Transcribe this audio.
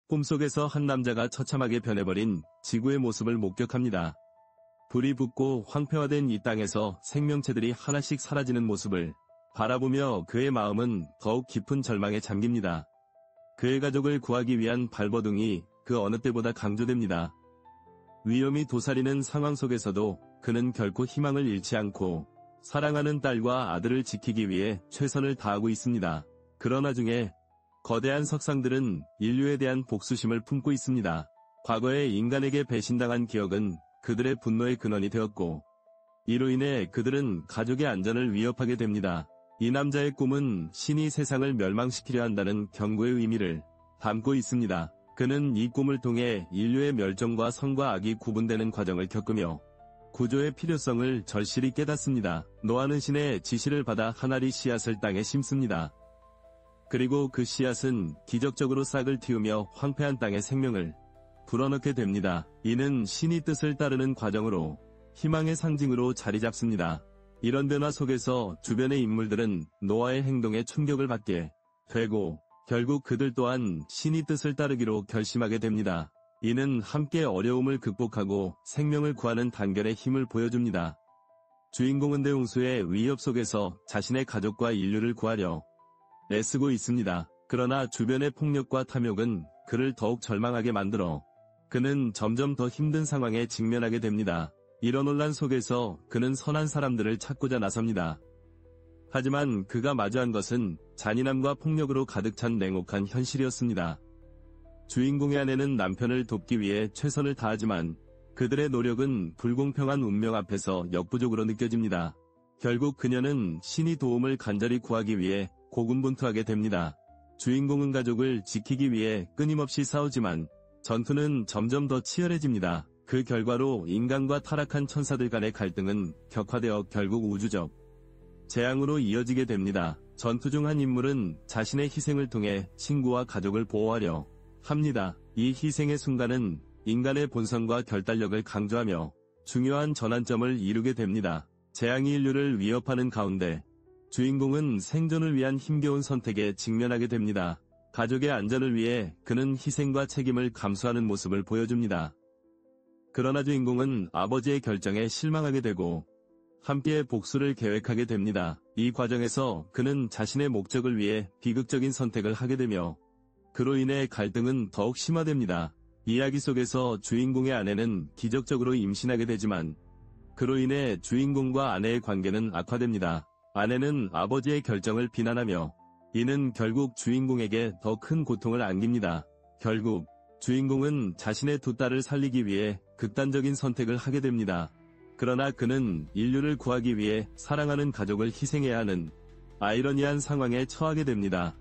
꿈속에서 한 남자가 처참하게 변해버린 지구의 모습을 목격합니다. 불이 붙고 황폐화된 이 땅에서 생명체들이 하나씩 사라지는 모습을 바라보며 그의 마음은 더욱 깊은 절망에 잠깁니다. 그의 가족을 구하기 위한 발버둥이 그 어느 때보다 강조됩니다. 위험이 도사리는 상황 속에서도 그는 결코 희망을 잃지 않고 사랑하는 딸과 아들을 지키기 위해 최선을 다하고 있습니다. 그러나 중에 거대한 석상들은 인류에 대한 복수심을 품고 있습니다. 과거에 인간에게 배신당한 기억은 그들의 분노의 근원이 되었고 이로 인해 그들은 가족의 안전을 위협하게 됩니다. 이 남자의 꿈은 신이 세상을 멸망시키려 한다는 경고의 의미를 담고 있습니다. 그는 이 꿈을 통해 인류의 멸종과 선과 악이 구분되는 과정을 겪으며 구조의 필요성을 절실히 깨닫습니다. 노아는 신의 지시를 받아 한 알이 씨앗을 땅에 심습니다. 그리고 그 씨앗은 기적적으로 싹을 틔우며 황폐한 땅에 생명을 불어넣게 됩니다. 이는 신이 뜻을 따르는 과정으로 희망의 상징으로 자리 잡습니다. 이런 변화 속에서 주변의 인물들은 노아의 행동에 충격을 받게 되고 결국 그들 또한 신이 뜻을 따르기로 결심하게 됩니다. 이는 함께 어려움을 극복하고 생명을 구하는 단결의 힘을 보여줍니다. 주인공은 대홍수의 위협 속에서 자신의 가족과 인류를 구하려 애쓰고 있습니다. 그러나 주변의 폭력과 탐욕은 그를 더욱 절망하게 만들어 그는 점점 더 힘든 상황에 직면하게 됩니다. 이런 혼란 속에서 그는 선한 사람들을 찾고자 나섭니다. 하지만 그가 마주한 것은 잔인함과 폭력으로 가득 찬 냉혹한 현실이었습니다. 주인공의 아내는 남편을 돕기 위해 최선을 다하지만 그들의 노력은 불공평한 운명 앞에서 역부족으로 느껴집니다. 결국 그녀는 신의 도움을 간절히 구하기 위해 고군분투하게 됩니다. 주인공은 가족을 지키기 위해 끊임없이 싸우지만 전투는 점점 더 치열해집니다. 그 결과로 인간과 타락한 천사들 간의 갈등은 격화되어 결국 우주적 재앙으로 이어지게 됩니다. 전투 중 한 인물은 자신의 희생을 통해 친구와 가족을 보호하려 합니다. 이 희생의 순간은 인간의 본성과 결단력을 강조하며 중요한 전환점을 이루게 됩니다. 재앙이 인류를 위협하는 가운데 주인공은 생존을 위한 힘겨운 선택에 직면하게 됩니다. 가족의 안전을 위해 그는 희생과 책임을 감수하는 모습을 보여줍니다. 그러나 주인공은 아버지의 결정에 실망하게 되고 함께 복수를 계획하게 됩니다. 이 과정에서 그는 자신의 목적을 위해 비극적인 선택을 하게 되며 그로 인해 갈등은 더욱 심화됩니다. 이야기 속에서 주인공의 아내는 기적적으로 임신하게 되지만 그로 인해 주인공과 아내의 관계는 악화됩니다. 아내는 아버지의 결정을 비난하며 이는 결국 주인공에게 더 큰 고통을 안깁니다. 결국 주인공은 자신의 두 딸을 살리기 위해 극단적인 선택을 하게 됩니다. 그러나 그는 인류를 구하기 위해 사랑하는 가족을 희생해야 하는 아이러니한 상황에 처하게 됩니다.